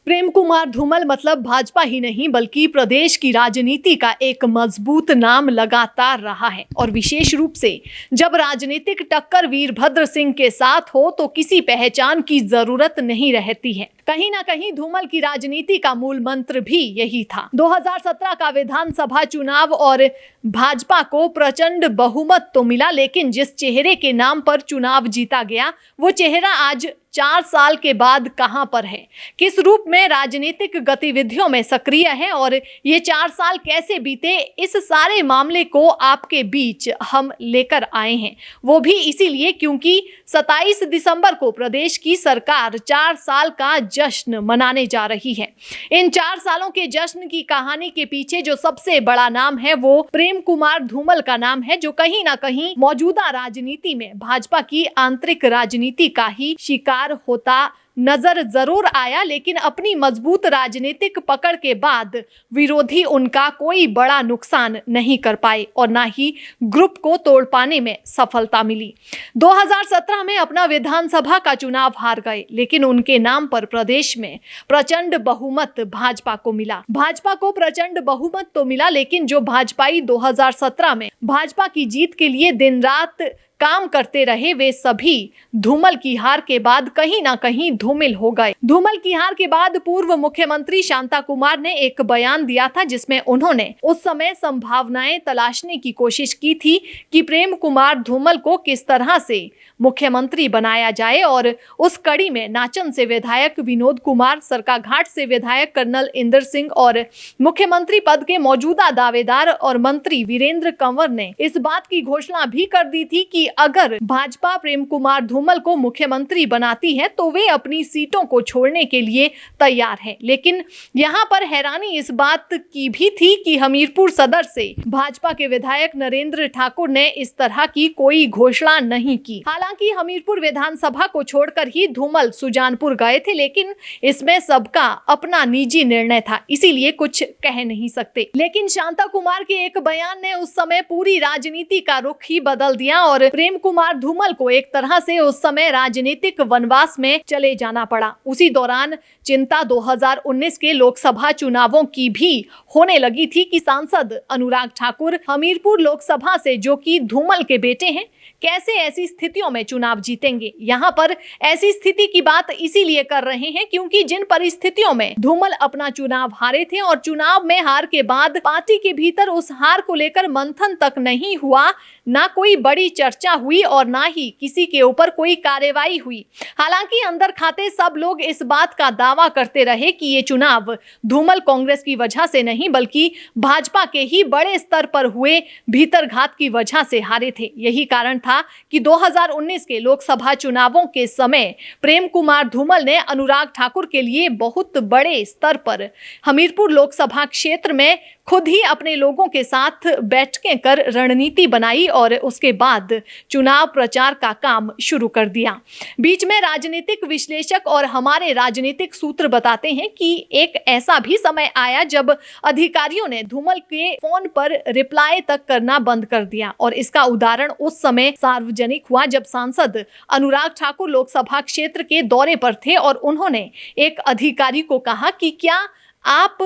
प्रेम कुमार धूमल मतलब भाजपा ही नहीं बल्कि प्रदेश की राजनीति का एक मजबूत नाम लगातार रहा है। और विशेष रूप से जब राजनीतिक टक्कर वीरभद्र सिंह के साथ हो तो किसी पहचान की जरूरत नहीं रहती है। कहीं ना कहीं धूमल की राजनीति का मूल मंत्र भी यही था। 2017 का विधानसभा चुनाव और भाजपा को प्रचंड बहुमत तो मिला, लेकिन जिस चेहरे के नाम पर चुनाव जीता गया वो चेहरा आज 4 साल के बाद कहां पर है, किस रूप में राजनीतिक गतिविधियों में सक्रिय है और ये 4 साल कैसे बीते, इस सारे मामले को आपके बीच हम लेकर आए हैं। वो भी इसीलिए क्योंकि 27 दिसंबर को प्रदेश की सरकार 4 साल का जश्न मनाने जा रही है। इन 4 सालों के जश्न की कहानी के पीछे जो सबसे बड़ा नाम है वो प्रेम कुमार धूमल का नाम है, जो कहीं ना कहीं मौजूदा राजनीति में भाजपा की आंतरिक राजनीति का ही शिकार होता नजर जरूर आया। लेकिन अपनी मजबूत राजनीतिक पकड़ के बाद विरोधी उनका कोई बड़ा नुकसान नहीं कर पाए और ना ही ग्रुप को तोड़ पाने में सफलता मिली। 2017 में अपना विधानसभा का चुनाव हार गए, लेकिन उनके नाम पर प्रदेश में प्रचंड बहुमत भाजपा को मिला। भाजपा को प्रचंड बहुमत तो मिला, लेकिन जो भाजपाई 2017 में भाजपा की जीत के लिए दिन रात काम करते रहे वे सभी धूमल की हार के बाद कहीं ना कहीं धूमिल हो गए। धूमल की हार के बाद पूर्व मुख्यमंत्री शांता कुमार ने एक बयान दिया था जिसमें उन्होंने उस समय संभावनाएं तलाशने की कोशिश की थी कि प्रेम कुमार धूमल को किस तरह से मुख्यमंत्री बनाया जाए। और उस कड़ी में नाचन से विधायक विनोद कुमार, सरकाघाट से विधायक कर्नल इंदर सिंह और मुख्यमंत्री पद के मौजूदा दावेदार और मंत्री वीरेंद्र कंवर ने इस बात की घोषणा भी कर दी थी कि अगर भाजपा प्रेम कुमार धूमल को मुख्यमंत्री बनाती है तो वे अपनी सीटों को छोड़ने के लिए तैयार हैं। लेकिन यहाँ पर हैरानी इस बात की भी थी कि हमीरपुर सदर से भाजपा के विधायक नरेंद्र ठाकुर ने इस तरह की कोई घोषणा नहीं की। हालांकि हमीरपुर विधानसभा को छोड़कर ही धूमल सुजानपुर गए थे, लेकिन इसमें सबका अपना निजी निर्णय था, इसीलिए कुछ कह नहीं सकते। लेकिन शांता कुमार के एक बयान ने उस समय पूरी राजनीति का रुख ही बदल दिया और प्रेम कुमार धूमल को एक तरह से उस समय राजनीतिक वनवास में चले जाना पड़ा। उसी दौरान चिंता 2019 के लोकसभा चुनावों की भी होने लगी थी कि सांसद अनुराग ठाकुर हमीरपुर लोकसभा से, जो कि धूमल के बेटे हैं, कैसे ऐसी स्थितियों में चुनाव जीतेंगे। यहाँ पर ऐसी स्थिति की बात इसीलिए कर रहे हैं क्योंकि जिन परिस्थितियों में धूमल अपना चुनाव हारे थे और चुनाव में हार के बाद पार्टी के भीतर उस हार को लेकर मंथन तक नहीं हुआ, ना कोई बड़ी चर्चा हुई और ना ही किसी के ऊपर कोई कार्रवाई हुई। हालांकि अंदर खाते सब लोग इस बात का दावा करते रहे कि ये चुनाव धूमल कांग्रेस की वजह से नहीं बल्कि भाजपा के ही बड़े स्तर पर हुए भीतरघात की वजह से हारे थे। यही कारण था कि 2019 के लोकसभा चुनावों के समय प्रेम कुमार धूमल ने अनुराग ठाकुर के लिए बहुत बड़े स्तर पर हमीरपुर लोकसभा क्षेत्र में खुद ही अपने लोगों के साथ बैठकें कर रणनीति बनाई और उसके बाद चुनाव प्रचार का काम शुरू कर दिया। बीच में राजनीतिक विश्लेषक और हमारे राजनीतिक सूत्र बताते हैं कि एक ऐसा भी समय आया जब अधिकारियों ने धूमल के फोन पर रिप्लाई तक करना बंद कर दिया और इसका उदाहरण उस समय सार्वजनिक हुआ जब सांसद अनुराग ठाकुर लोकसभा क्षेत्र के दौरे पर थे और उन्होंने एक अधिकारी को कहा कि क्या आप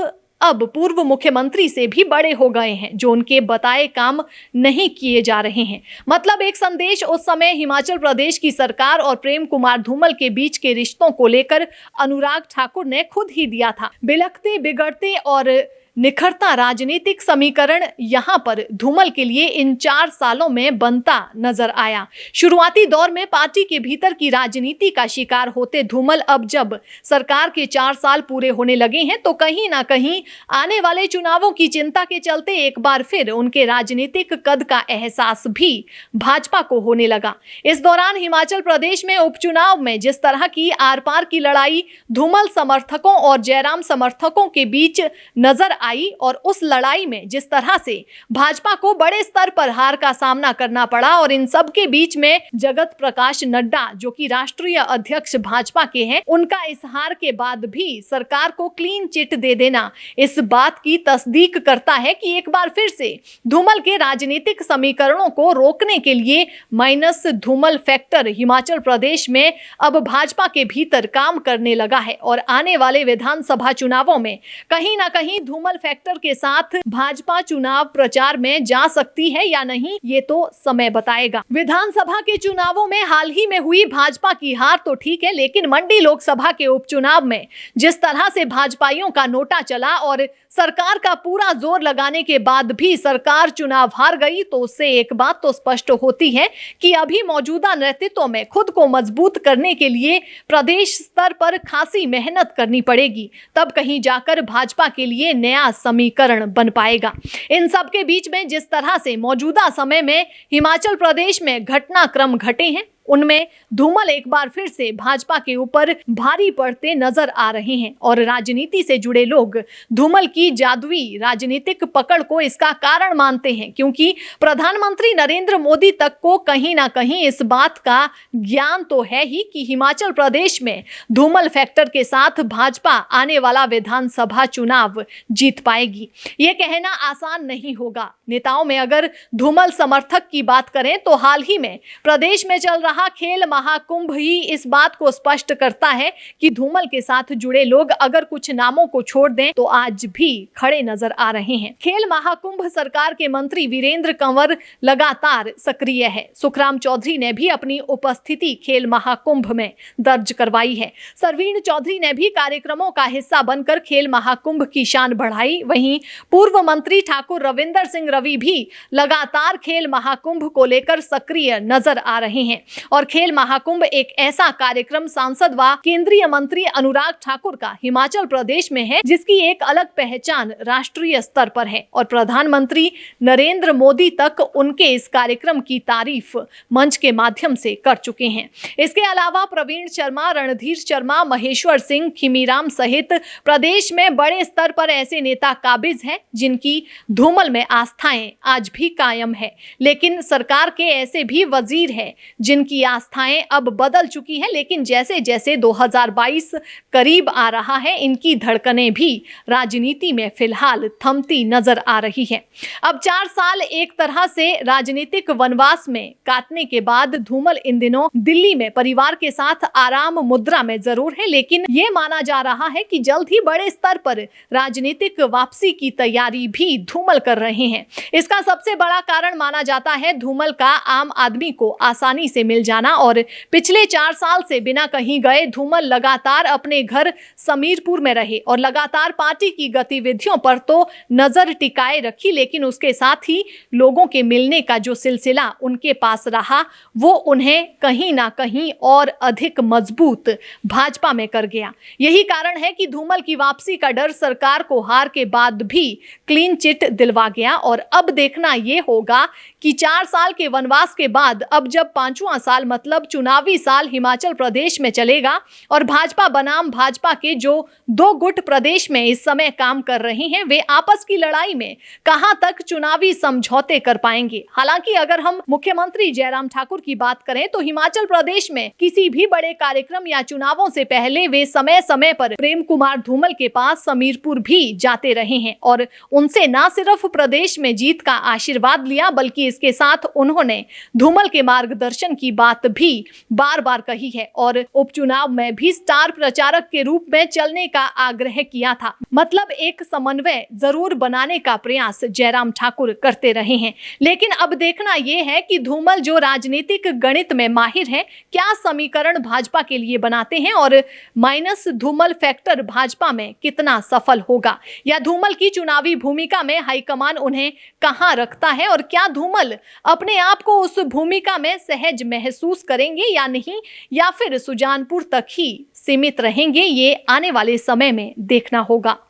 अब पूर्व मुख्यमंत्री से भी बड़े हो गए हैं जो उनके बताए काम नहीं किए जा रहे हैं। मतलब एक संदेश उस समय हिमाचल प्रदेश की सरकार और प्रेम कुमार धूमल के बीच के रिश्तों को लेकर अनुराग ठाकुर ने खुद ही दिया था। बिलखते बिगड़ते और निखरता राजनीतिक समीकरण यहाँ पर धूमल के लिए इन 4 सालों में बनता नजर आया। शुरुआती दौर में पार्टी के भीतर की राजनीति का शिकार होते धूमल अब जब सरकार के 4 साल पूरे होने लगे हैं तो कहीं ना कहीं आने वाले चुनावों की चिंता के चलते एक बार फिर उनके राजनीतिक कद का एहसास भी भाजपा को होने लगा। इस दौरान हिमाचल प्रदेश में उपचुनाव में जिस तरह की आर पार की लड़ाई धूमल समर्थकों और जयराम समर्थकों के बीच नजर आई और उस लड़ाई में जिस तरह से भाजपा को बड़े स्तर पर हार का सामना करना पड़ा और इन सब के बीच में जगत प्रकाश नड्डा जो कि राष्ट्रीय अध्यक्ष भाजपा के हैं, उनका इस हार के बाद भी सरकार को क्लीन चिट दे देना इस बात की तस्दीक करता है कि एक बार फिर से धूमल के राजनीतिक समीकरणों को रोकने के लिए माइनस धूमल फैक्टर हिमाचल प्रदेश में अब भाजपा के भीतर काम करने लगा है और आने वाले विधानसभा चुनावों में कहीं ना कहीं धूमल फैक्टर के साथ भाजपा चुनाव प्रचार में जा सकती है या नहीं, ये तो समय बताएगा। विधानसभा के चुनावों में हाल ही में हुई भाजपा की हार तो ठीक है, लेकिन मंडी लोकसभा के उपचुनाव में जिस तरह से भाजपाइयों का नोटा चला और सरकार का पूरा जोर लगाने के बाद भी सरकार चुनाव हार गई, तो उससे एक बात तो स्पष्ट होती है कि अभी मौजूदा नेतृत्व में खुद को मजबूत करने के लिए प्रदेश स्तर पर खासी मेहनत करनी पड़ेगी, तब कहीं जाकर भाजपा के लिए नया समीकरण बन पाएगा। इन सब के बीच में जिस तरह से मौजूदा समय में हिमाचल प्रदेश में घटनाक्रम घटे हैं, उनमें धूमल एक बार फिर से भाजपा के ऊपर भारी पड़ते नजर आ रहे हैं और राजनीति से जुड़े लोग धूमल की जादुई राजनीतिक पकड़ को इसका कारण मानते हैं, क्योंकि प्रधानमंत्री नरेंद्र मोदी तक को कहीं ना कहीं इस बात का ज्ञान तो है ही कि हिमाचल प्रदेश में धूमल फैक्टर के साथ भाजपा आने वाला विधानसभा चुनाव जीत पाएगी। ये कहना आसान नहीं होगा। नेताओं में अगर धूमल समर्थक की बात करें तो हाल ही में प्रदेश में चल रहा खेल महाकुंभ ही इस बात को स्पष्ट करता है कि धूमल के साथ जुड़े लोग अगर कुछ नामों को छोड़ दें तो आज भी खड़े नजर आ रहे हैं। खेल महाकुंभ सरकार के मंत्री वीरेंद्र कंवर लगातार सक्रिय है। सुखराम चौधरी ने भी अपनी उपस्थिति खेल महाकुंभ में दर्ज करवाई है। सरवीण चौधरी ने भी कार्यक्रमों का हिस्सा बनकर खेल महाकुंभ की शान बढ़ाई। वहीं पूर्व मंत्री ठाकुर रविंदर सिंह रवि भी लगातार खेल महाकुंभ को लेकर सक्रिय नजर आ रहे हैं और खेल महाकुंभ एक ऐसा कार्यक्रम सांसद व केंद्रीय मंत्री अनुराग ठाकुर का हिमाचल प्रदेश में है जिसकी एक अलग पहचान राष्ट्रीय स्तर पर है और प्रधानमंत्री नरेंद्र मोदी तक उनके इस कार्यक्रम की तारीफ मंच के माध्यम से कर चुके हैं। इसके अलावा प्रवीण शर्मा, रणधीर शर्मा, महेश्वर सिंह, खीमीराम सहित प्रदेश में बड़े स्तर पर ऐसे नेता काबिज हैं जिनकी धूमल में आस्थाएं आज भी कायम है, लेकिन सरकार के ऐसे भी वजीर हैं जिनकी आस्थाएं अब बदल चुकी हैं, लेकिन जैसे जैसे 2022 करीब आ रहा है इनकी धड़कनें भी राजनीति में फिलहाल थमती नजर आ रही है। अब 4 साल एक तरह से राजनीतिक वनवास में काटने के बाद धूमल इन दिनों दिल्ली में परिवार के साथ आराम मुद्रा में जरूर है, लेकिन ये माना जा रहा है कि जल्द ही बड़े स्तर पर राजनीतिक वापसी की तैयारी भी धूमल कर रहे हैं। इसका सबसे बड़ा कारण माना जाता है धूमल का आम आदमी को आसानी से मिल जाना और पिछले 4 साल से बिना कहीं गए धूमल लगातार अपने घर समीरपुर में रहे और लगातार पार्टी की गतिविधियों पर तो नजर टिकाए रखी, लेकिन उसके साथ ही लोगों के मिलने का जो सिलसिला उनके पास रहा वो उन्हें कहीं ना कहीं और अधिक मजबूत भाजपा में कर गया। यही कारण है कि धूमल की वापसी का डर सरकार को हार के बाद भी क्लीन चिट दिलवा गया और अब देखना यह होगा कि 4 साल के वनवास के बाद अब जब 5वां साल मतलब चुनावी साल हिमाचल प्रदेश में चलेगा और भाजपा बनाम भाजपा के जो 2 गुट प्रदेश में इस समय काम कर रहे हैं वे आपस की लड़ाई में कहां तक चुनावी समझौते कर पाएंगे। हालांकि अगर हम मुख्यमंत्री जयराम ठाकुर की बात करें तो हिमाचल प्रदेश में किसी भी बड़े कार्यक्रम या चुनावों से पहले वे समय समय पर प्रेम कुमार धूमल के पास समीरपुर भी जाते रहे हैं और उनसे न सिर्फ प्रदेश में जीत का आशीर्वाद लिया बल्कि इसके साथ उन्होंने धूमल के मार्गदर्शन की बात भी बार बार कही है और उपचुनाव में भी स्टार प्रचारक के रूप में चलने का आग्रह किया था। मतलब एक समन्वय जरूर बनाने का प्रयास जयराम ठाकुर करते रहे हैं, लेकिन अब देखना यह है कि धूमल जो राजनीतिक गणित में माहिर है क्या समीकरण भाजपा के लिए बनाते हैं और माइनस धूमल फैक्टर भाजपा में कितना सफल होगा या धूमल की चुनावी भूमिका में हाईकमान उन्हें कहां रखता है और क्या धूमल अपने आप को उस भूमिका में सहज महसूस करेंगे या नहीं, या फिर सुजानपुर तक ही सीमित रहेंगे, ये आने वाले समय में देखना होगा।